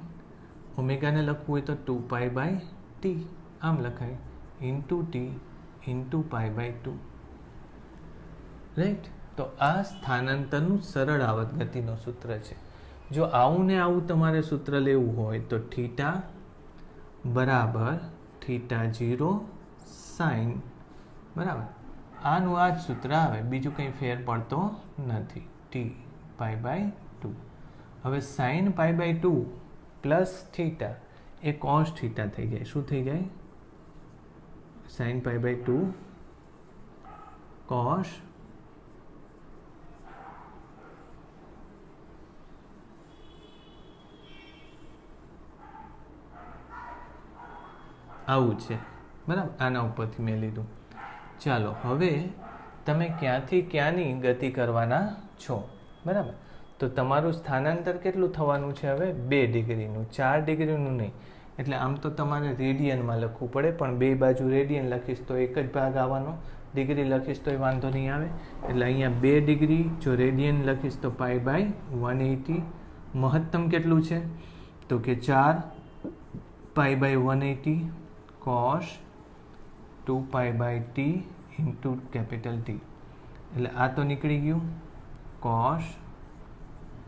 ઓમેગાને લખવું હોય તો 2π/t આમ લખાય, × t × π/2. રાઈટ. તો આ સ્થાનાંતરનું સરળ આવર્ત ગતિનું સૂત્ર છે. જો આવું ને આવું તમારે સૂત્ર લેવું હોય તો θ બરાબર θ0 સાઇન, બરાબર આનું આ જ સૂત્ર આવે, બીજું કંઈ ફેર પડતો નથી. t π/2. હવે સાઇન π/2 પ્લસ θ એ cos θ થઈ જાય. શું થઈ જાય? સાઇન π/2 cos આવું છે, બરાબર. આના ઉપરથી મેં લીધું. ચાલો હવે તમે ક્યાંથી ક્યાંની ગતિ કરવાના છો, બરાબર. તો તમારું સ્થાનાંતર કેટલું થવાનું છે હવે? 2 ડિગ્રીનું, 4 ડિગ્રીનું નહીં. એટલે આમ તો તમારે રેડિયનમાં લખવું પડે, પણ બે બાજુ રેડિયન લખીશ તો એક જ ભાગ આવવાનો, ડિગ્રી લખીશ તો એ વાંધો નહીં આવે. એટલે અહીંયા 2 ડિગ્રી, જો રેડિયન લખીશ તો π/180. મહત્તમ કેટલું છે? તો કે 4 π/180 cos 2π/t × T. એટલે આ તો નીકળી ગયું, cos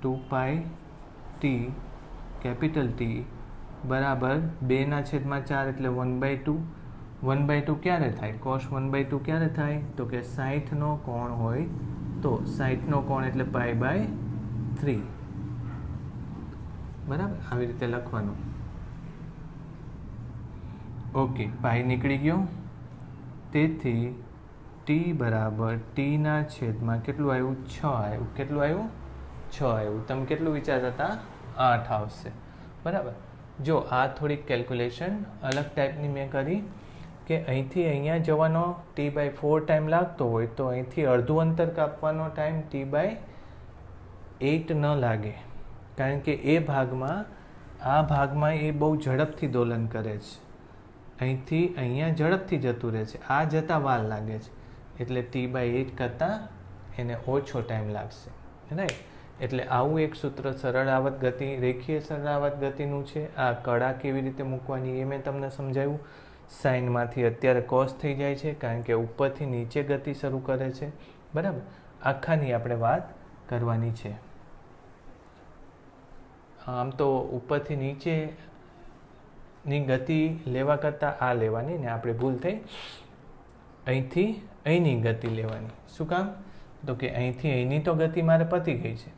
2πt T બરાબર 2/4 એટલે 1/2. 1/2 ક્યારે થાય? cos 1/2 ક્યારે થાય? તો કે 60નો કોણ હોય તો. 60નો કોણ એટલે π/3, બરાબર. આવી રીતે લખવાનું. ઓકે, પાઈ નીકળી ગયો. તેથી t બરાબર t/, કેટલું આવ્યું? 6 આવ્યું. કેટલું આવ્યું? 6 આવ્યું. તમે કેટલું વિચારતા હતા? 8 આવશે, બરાબર. જો આ થોડીક કેલ્ક્યુલેશન અલગ ટાઈપની મેં કરી કે અહીંથી અહીંયા જવાનો t/4 ટાઈમ લાગતો હોય તો અહીંથી અડધું અંતર કાપવાનો ટાઈમ t/8 ન લાગે, કારણ કે એ ભાગમાં, આ ભાગમાં એ બહુ ઝડપથી દોલન કરે છે. અહીંથી અહીંયા ઝડપથી જતું રહે છે, આ જતાં વાર લાગે છે. એટલે t/8 કરતાં એને ઓછો ટાઈમ લાગશે, રાઈટ. એટલે આવું એક સૂત્ર સરળ આવર્ત ગતિ, રેખીય સરળ આવર્ત ગતિનું છે. આ કળા કેવી રીતે મૂકવાની એ મેં તમને સમજાવ્યું. સાઇનમાંથી અત્યારે કોસ થઈ જાય છે, કારણ કે ઉપરથી નીચે ગતિ શરૂ કરે છે, બરાબર. આખાની આપણે વાત કરવાની છે. આમ તો ઉપરથી નીચેની ગતિ લેવા કરતાં આ લેવાની, ને આપણે ભૂલ થઈ અહીંથી અહીંની ગતિ લેવાની. શું કામ? તો કે અહીંથી અહીંની તો ગતિ મારે પતી ગઈ છે,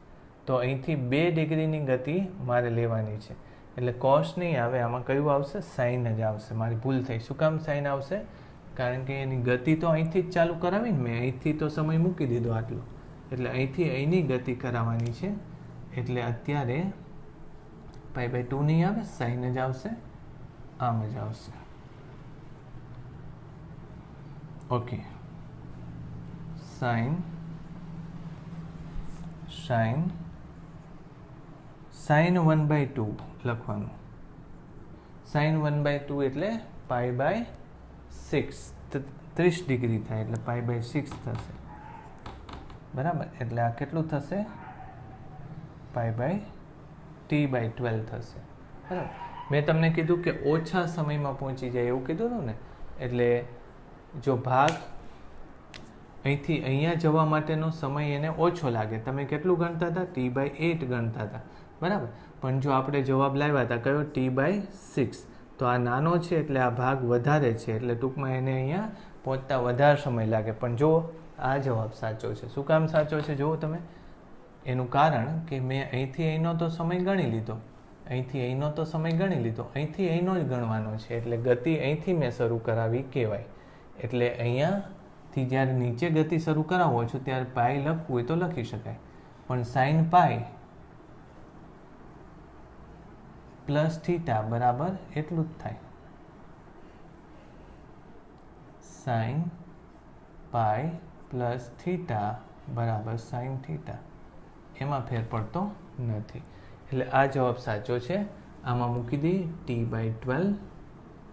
તો અહીંથી 2 ડિગ્રીની ગતિ મારે લેવાની છે. એટલે કોસ નહીં આવે, આમાં કયું આવશે? સાઇન જ આવશે. મારી ભૂલ થઈ. શું કામ સાઇન આવશે? કારણ કે એની ગતિ તો અહીંથી જ ચાલુ કરાવીને મેં, અહીંથી તો સમય મૂકી દીધો આટલો, એટલે અહીંથી અહીંની ગતિ કરાવવાની છે. એટલે અત્યારે π/2 નહીં આવે, સાઇન જ આવશે, આમ જ આવશે. ઓકે, સાઇન sin 1/2 લખવાનું. sin 1/2 એટલે π/6, 30 ડિગ્રી થાય એટલે π/6 થશે, બરાબર. એટલે આ કેટલું થશે? π/t/12 થશે, બરાબર. મેં તમને કીધું કે ઓછા સમયમાં પહોંચી જાય એવું કીધું હતું ને. એટલે જો ભાગ અહીંથી અહીંયા જવા માટેનો સમય એને ઓછો લાગે. તમે કેટલું ગણતા હતા? t/8 ગણતા હતા, બરાબર. પણ જો આપણે જવાબ લાવ્યા હતા કયો? t/6. તો આ નાનો છે એટલે આ ભાગ વધારે છે, એટલે ટૂંકમાં એને અહીંયા પહોંચતા વધારે સમય લાગે. પણ જો આ જવાબ સાચો છે. શું કામ સાચો છે? જુઓ તમે. એનું કારણ કે મેં અહીંથી અહીંનો તો સમય ગણી લીધો, અહીંથી અહીંનો તો સમય ગણી લીધો, અહીંથી અહીંનો જ ગણવાનો છે. એટલે ગતિ અહીંથી મેં શરૂ કરાવી કહેવાય. એટલે અહીંયાથી જ્યારે નીચે ગતિ શરૂ કરાવો છો ત્યારે પાઈ લખવું હોય તો લખી શકાય, પણ સાઇન પાઈ પ્લસ થીટા બરાબર એટલું જ થાય. સાઇન પાઈ પ્લસ થીટા બરાબર સાઇન થીટા, એમાં ફેર પડતો નથી. એટલે આ જવાબ સાચો છે. આમાં મૂકી દઈએ t/12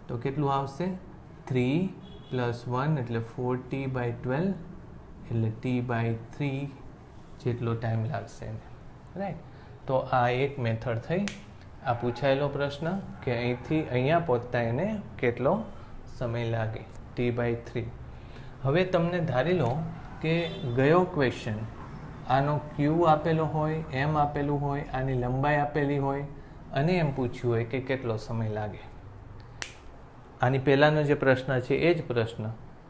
તો કેટલું આવશે 3 + 1 એટલે 4t/12 એટલે t/3 જેટલો ટાઈમ લાગશે રાઈટ. તો આ એક મેથડ થઈ. આ પૂછાયેલો પ્રશ્ન કે અહીંથી અહીંયા પહોંચતા એને કેટલો સમય લાગે t/3. હવે તમને ધારી લો કે ગયો ક્વેશ્ચન આનો ક્યુ આપેલો હોય, એમ આપેલું હોય, આની લંબાઈ આપેલી હોય અને એમ પૂછ્યું હોય કે કેટલો સમય લાગે. આની પહેલાંનો જે પ્રશ્ન છે એ જ પ્રશ્ન,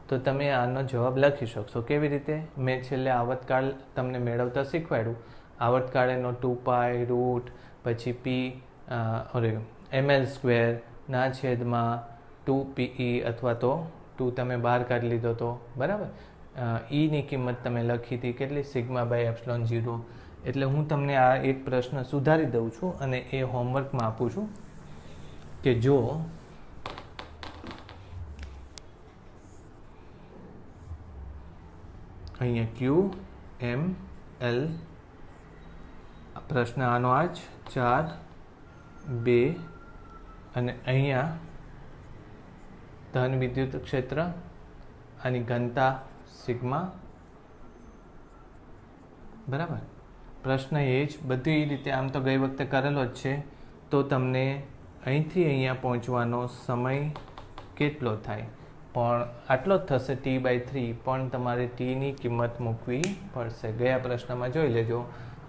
તો તમે આનો જવાબ લખી શકશો. કેવી રીતે? મેં છેલ્લે આવર્તકાળ તમને મેળવતા શીખવાડ્યું. આવર્તકાળ એનો 2π રૂટ પછી ml² ના છેદમાં 2pe અથવા તો 2 તમે બહાર કાઢી લીધો તો બરાબર. ની કિંમત તમે લખી હતી કેટલી σ/ε0. એટલે હું તમને આ એક પ્રશ્ન સુધારી દઉં છું અને એ હોમવર્કમાં આપું છું કે જો અહીંયા Q M L પ્રશ્ન આનો આ જ 4 2 અને અહીંયા ધન વિદ્યુત ક્ષેત્ર આની ઘનતા સિગ્મા બરાબર. પ્રશ્ન એ જ બધી રીતે આમ તો ગઈ વખતે કરેલો જ છે. તો તમને અહીંથી અહીંયા પહોંચવાનો સમય કેટલો થાય? પણ આટલો જ થશે t/3. પણ તમારે tની કિંમત મૂકવી પડશે. ગયા પ્રશ્નમાં જોઈ લેજો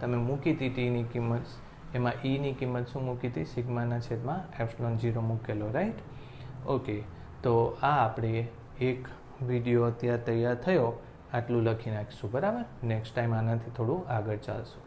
તમે મૂકી હતી tની કિંમત, એમાં ની કિંમત શું મૂકી હતી? σ/ε0 મૂકેલો રાઈટ. ઓકે, તો આ આપણે એક વિડીયો અત્યારે તૈયાર થયો, આટલું લખી નાખીશું બરાબર. નેક્સ્ટ ટાઈમ આનાથી થોડું આગળ ચાલશું.